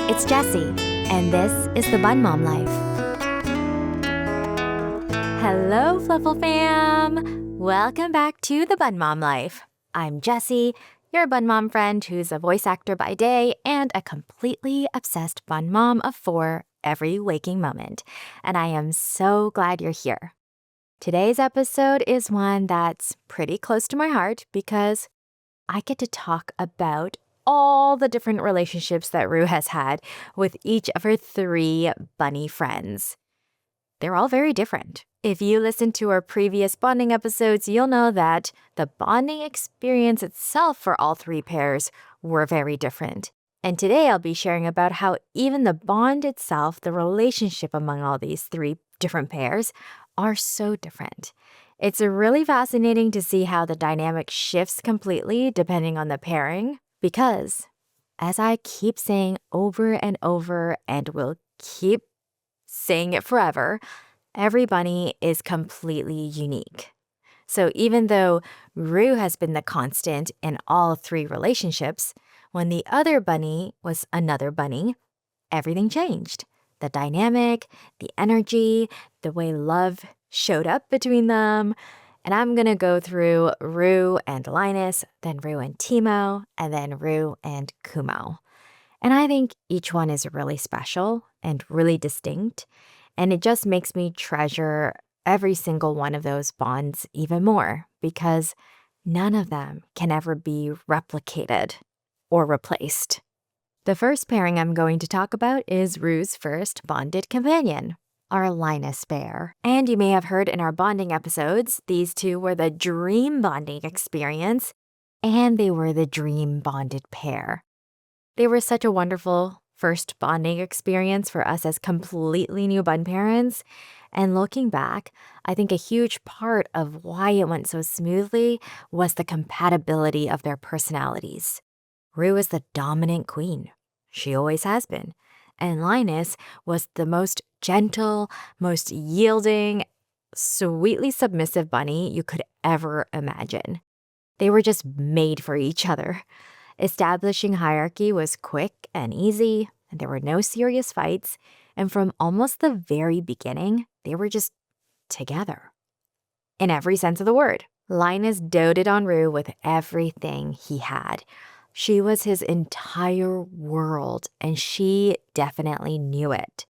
It's Jessie, and this is the Bun Mom Life. Hello, Fluffle Fam! Welcome back to the Bun Mom Life. I'm Jessie, your bun mom friend who's a voice actor by day and a completely obsessed bun mom of 4 every waking moment. And I am so glad you're here. Today's episode is one that's pretty close to my heart because I get to talk about all the different relationships that Roo has had with each of her 3 bunny friends. They're all very different. If you listen to our previous bonding episodes, you'll know that the bonding experience itself for all 3 pairs were very different. And today I'll be sharing about how even the bond itself, the relationship among all these 3 different pairs, are so different. It's really fascinating to see how the dynamic shifts completely depending on the pairing. Because, as I keep saying over and over and will keep saying it forever, every bunny is completely unique. So even though Roo has been the constant in all 3 relationships, when the other bunny was another bunny, everything changed. The dynamic, the energy, the way love showed up between them. And I'm going to go through Roo and Linus, then Roo and Timo, and then Roo and Kumo. And I think each one is really special and really distinct. And it just makes me treasure every single one of those bonds even more because none of them can ever be replicated or replaced. The first pairing I'm going to talk about is Roo's first bonded companion, our Linus bear. And you may have heard in our bonding episodes, these 2 were the dream bonding experience, and they were the dream bonded pair. They were such a wonderful first bonding experience for us as completely new bun parents. And looking back, I think a huge part of why it went so smoothly was the compatibility of their personalities. Roo is the dominant queen. She always has been. And Linus was the most gentle, most yielding, sweetly submissive bunny you could ever imagine. They were just made for each other. Establishing hierarchy was quick and easy, and there were no serious fights. And from almost the very beginning, they were just together. In every sense of the word, Linus doted on Roo with everything he had. She was his entire world, and she definitely knew it.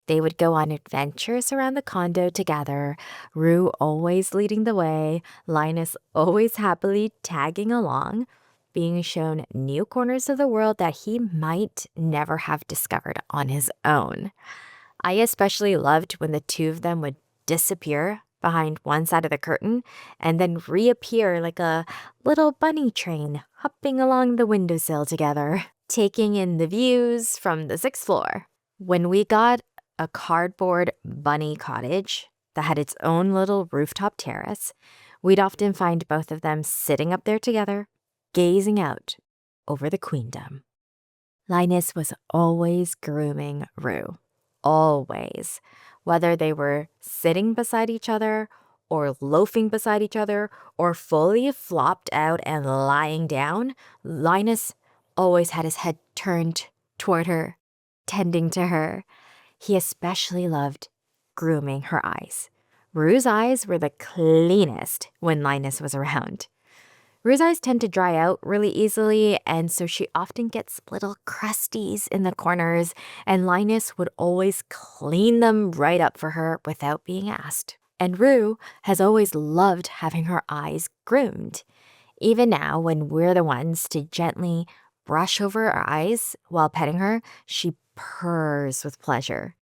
They would go on adventures around the condo together, Roo always leading the way, Linus always happily tagging along, being shown new corners of the world that he might never have discovered on his own. I especially loved when the 2 of them would disappear behind one side of the curtain and then reappear like a little bunny train hopping along the windowsill together, taking in the views from the 6th floor. When we got a cardboard bunny cottage that had its own little rooftop terrace, we'd often find both of them sitting up there together, gazing out over the queendom. Linus was always grooming Roo. Always. Whether they were sitting beside each other or loafing beside each other or fully flopped out and lying down, Linus always had his head turned toward her, tending to her. He especially loved grooming her eyes. Roo's eyes were the cleanest when Linus was around. Roo's eyes tend to dry out really easily, and so she often gets little crusties in the corners, and Linus would always clean them right up for her without being asked. And Roo has always loved having her eyes groomed. Even now, when we're the ones to gently brush over her eyes while petting her, she purrs with pleasure.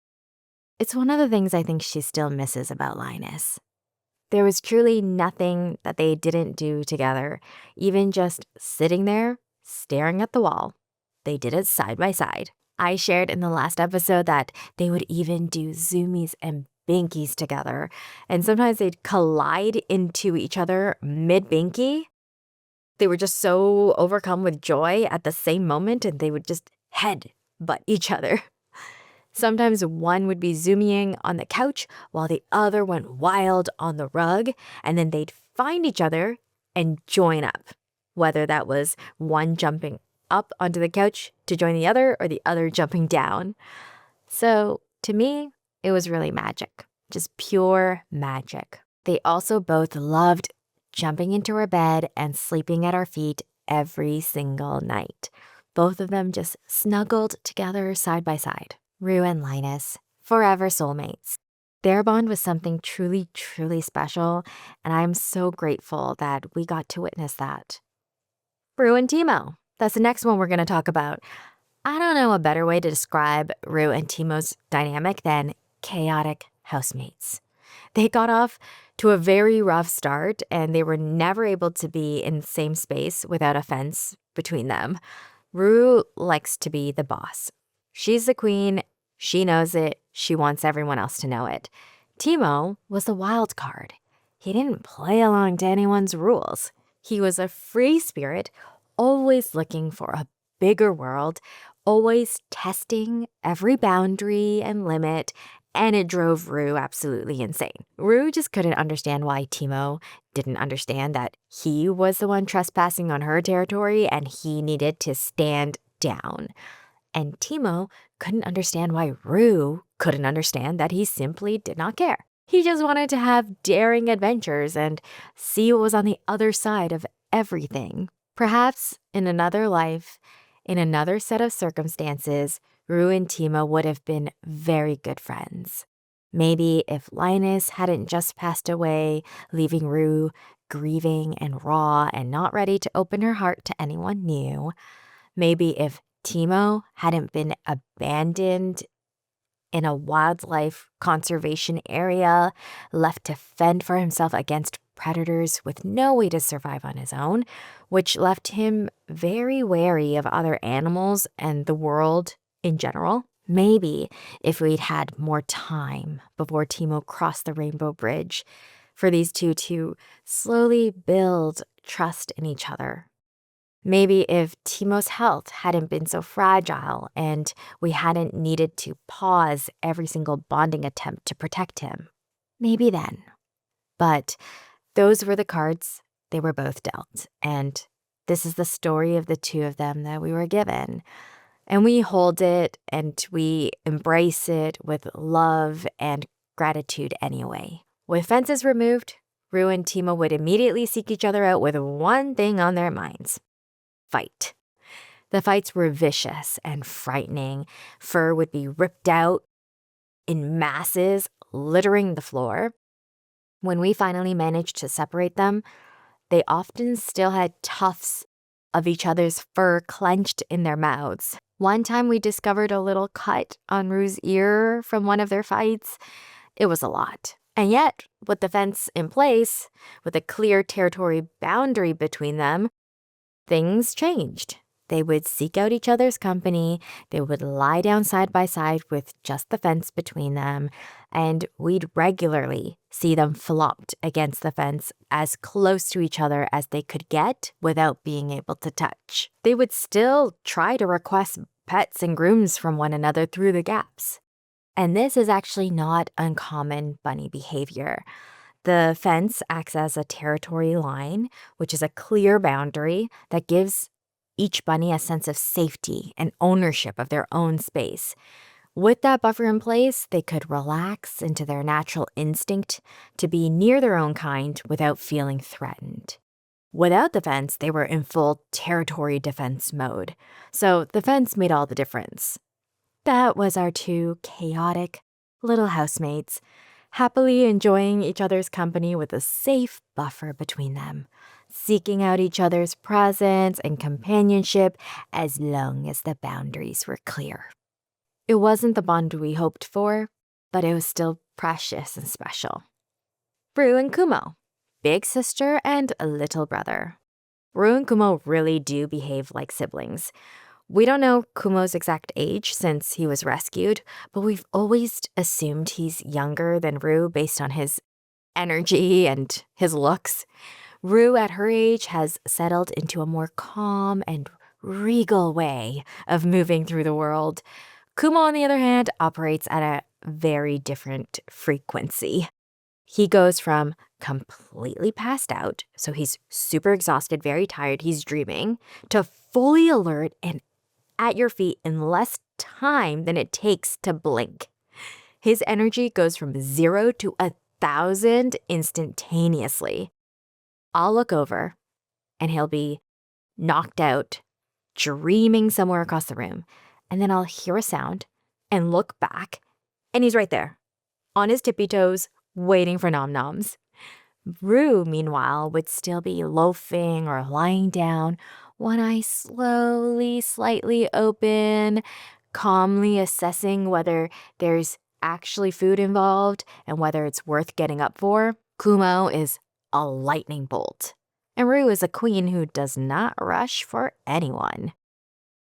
It's one of the things I think she still misses about Linus. There was truly nothing that they didn't do together, even just sitting there, staring at the wall. They did it side by side. I shared in the last episode that they would even do zoomies and binkies together, and sometimes they'd collide into each other mid-binky. They were just so overcome with joy at the same moment, and they would just head-butt each other. Sometimes one would be zooming on the couch while the other went wild on the rug, and then they'd find each other and join up, whether that was one jumping up onto the couch to join the other or the other jumping down. So to me, it was really magic, just pure magic. They also both loved jumping into our bed and sleeping at our feet every single night. Both of them just snuggled together side by side. Roo and Linus, forever soulmates. Their bond was something truly, truly special, and I'm so grateful that we got to witness that. Roo and Timo. That's the next one we're going to talk about. I don't know a better way to describe Roo and Timo's dynamic than chaotic housemates. They got off to a very rough start, and they were never able to be in the same space without a fence between them. Roo likes to be the boss. She's the queen. She knows it. She wants everyone else to know it. Timo was the wild card. He didn't play along to anyone's rules. He was a free spirit, always looking for a bigger world, always testing every boundary and limit, and it drove Roo absolutely insane. Roo just couldn't understand why Timo didn't understand that he was the one trespassing on her territory and he needed to stand down. And Timo couldn't understand why Roo couldn't understand that he simply did not care. He just wanted to have daring adventures and see what was on the other side of everything. Perhaps in another life, in another set of circumstances, Roo and Timo would have been very good friends. Maybe if Linus hadn't just passed away, leaving Roo grieving and raw and not ready to open her heart to anyone new. Maybe if Timo hadn't been abandoned in a wildlife conservation area, left to fend for himself against predators with no way to survive on his own, which left him very wary of other animals and the world in general. Maybe if we'd had more time before Timo crossed the Rainbow Bridge, for these two to slowly build trust in each other. Maybe if Timo's health hadn't been so fragile and we hadn't needed to pause every single bonding attempt to protect him. Maybe then. But those were the cards they were both dealt, and this is the story of the two of them that we were given. And we hold it and we embrace it with love and gratitude anyway. With fences removed, Roo and Timo would immediately seek each other out with one thing on their minds: fight. The fights were vicious and frightening. Fur would be ripped out in masses, littering the floor. When we finally managed to separate them, they often still had tufts of each other's fur clenched in their mouths. One time we discovered a little cut on Roo's ear from one of their fights. It was a lot. And yet, with the fence in place, with a clear territory boundary between them, things changed. They would seek out each other's company, they would lie down side by side with just the fence between them, and we'd regularly see them flopped against the fence as close to each other as they could get without being able to touch. They would still try to request pets and grooms from one another through the gaps. And this is actually not uncommon bunny behavior. The fence acts as a territory line, which is a clear boundary that gives each bunny a sense of safety and ownership of their own space. With that buffer in place, they could relax into their natural instinct to be near their own kind without feeling threatened. Without the fence, they were in full territory defense mode. So the fence made all the difference. That was our two chaotic little housemates, happily enjoying each other's company with a safe buffer between them, seeking out each other's presence and companionship as long as the boundaries were clear. It wasn't the bond we hoped for, but it was still precious and special. Roo and Kumo, big sister and little brother. Roo and Kumo really do behave like siblings. We don't know Kumo's exact age since he was rescued, but we've always assumed he's younger than Roo based on his energy and his looks. Roo at her age has settled into a more calm and regal way of moving through the world. Kumo, on the other hand, operates at a very different frequency. He goes from completely passed out, so he's super exhausted, very tired, he's dreaming, to fully alert and at your feet in less time than it takes to blink. His energy goes from 0 to 1,000 instantaneously. I'll look over and he'll be knocked out, dreaming somewhere across the room. And then I'll hear a sound and look back, and he's right there, on his tippy toes, waiting for nom-noms. Roo, meanwhile, would still be loafing or lying down, one eye slowly, slightly open, calmly assessing whether there's actually food involved and whether it's worth getting up for. Kumo is a lightning bolt, and Roo is a queen who does not rush for anyone.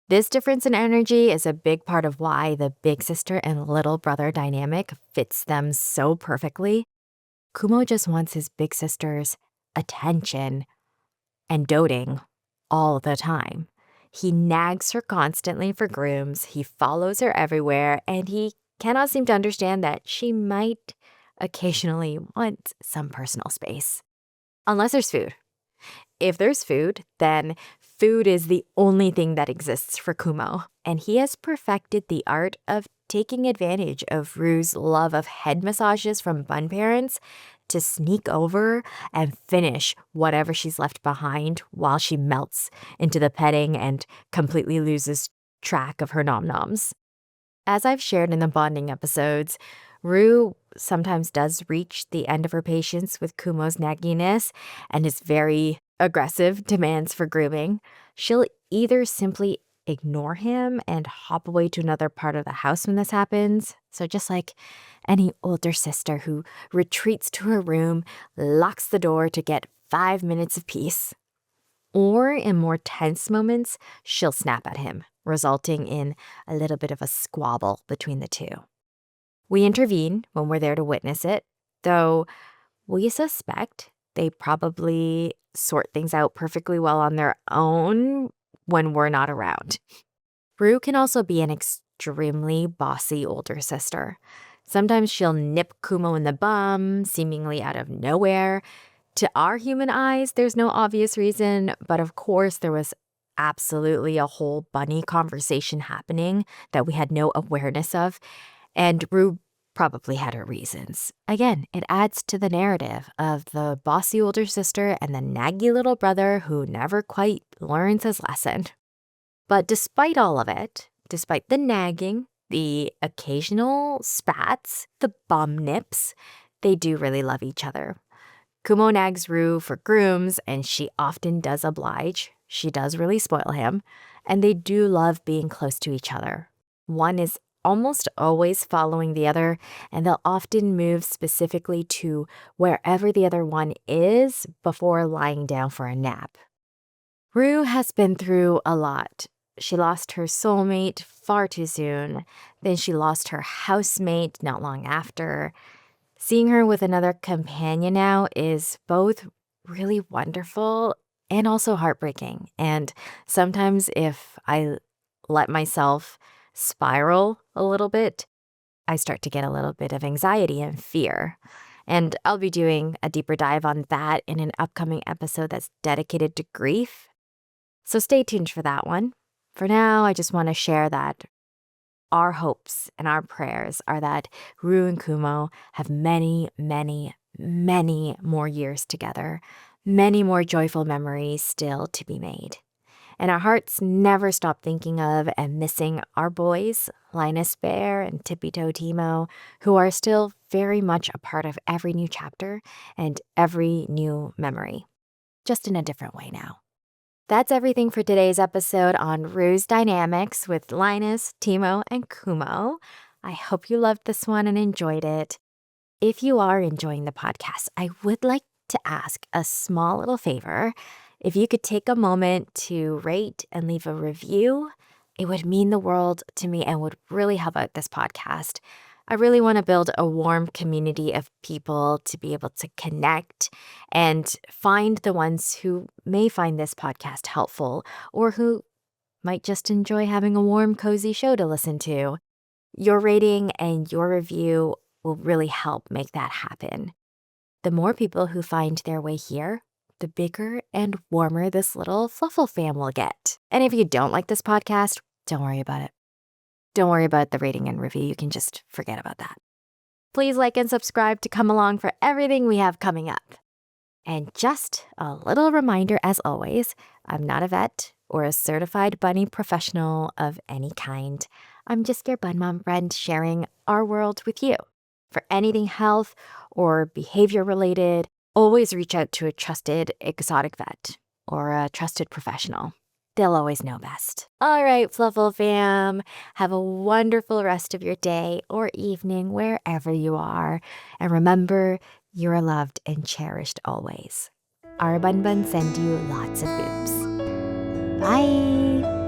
This difference in energy is a big part of why the big sister and little brother dynamic fits them so perfectly. Kumo just wants his big sister's attention and doting all the time. He nags her constantly for grooms, he follows her everywhere, and he cannot seem to understand that she might occasionally want some personal space. Unless there's food. If there's food, then food is the only thing that exists for Kumo, and he has perfected the art of taking advantage of Roo's love of head massages from bun parents to sneak over and finish whatever she's left behind while she melts into the petting and completely loses track of her nom-noms. As I've shared in the bonding episodes, Roo sometimes does reach the end of her patience with Kumo's nagginess and his very aggressive demands for grooming. She'll either simply ignore him and hop away to another part of the house when this happens. So just like any older sister who retreats to her room, locks the door to get 5 minutes of peace. Or in more tense moments, she'll snap at him, resulting in a little bit of a squabble between the two. We intervene when we're there to witness it, though we suspect they probably sort things out perfectly well on their own when we're not around. Roo can also be an extremely bossy older sister. Sometimes she'll nip Kumo in the bum, seemingly out of nowhere. To our human eyes, there's no obvious reason, but of course there was absolutely a whole bunny conversation happening that we had no awareness of, and Roo probably had her reasons. Again, it adds to the narrative of the bossy older sister and the naggy little brother who never quite learns his lesson. But despite all of it, despite the nagging, the occasional spats, the bum nips, they do really love each other. Kumo nags Roo for grooms, and she often does oblige. She does really spoil him, and they do love being close to each other. One is almost always following the other, and they'll often move specifically to wherever the other one is before lying down for a nap. Roo has been through a lot. She lost her soulmate far too soon. Then she lost her housemate not long after. Seeing her with another companion now is both really wonderful and also heartbreaking. And sometimes if I let myself spiral a little bit, I start to get a little bit of anxiety and fear. And I'll be doing a deeper dive on that in an upcoming episode that's dedicated to grief. So stay tuned for that one. For now, I just want to share that our hopes and our prayers are that Roo and Kumo have many, many, many more years together, many more joyful memories still to be made. And our hearts never stop thinking of and missing our boys, Linus Bear and Tippy Toe Timo, who are still very much a part of every new chapter and every new memory, just in a different way now. That's everything for today's episode on Roo's dynamics with Linus, Timo, and Kumo. I hope you loved this one and enjoyed it. If you are enjoying the podcast, I would like to ask a small little favor. If you could take a moment to rate and leave a review, it would mean the world to me and would really help out this podcast. I really want to build a warm community of people to be able to connect and find the ones who may find this podcast helpful or who might just enjoy having a warm, cozy show to listen to. Your rating and your review will really help make that happen. The more people who find their way here, the bigger and warmer this little Fluffle Fam will get. And if you don't like this podcast, don't worry about it. Don't worry about the rating and review. You can just forget about that. Please like and subscribe to come along for everything we have coming up. And just a little reminder, as always, I'm not a vet or a certified bunny professional of any kind. I'm just your bun mom friend sharing our world with you. For anything health or behavior related, always reach out to a trusted exotic vet or a trusted professional. They'll always know best. All right, Fluffle Fam, have a wonderful rest of your day or evening wherever you are. And remember, you are loved and cherished always. Our Bun Bun send you lots of boobs. Bye!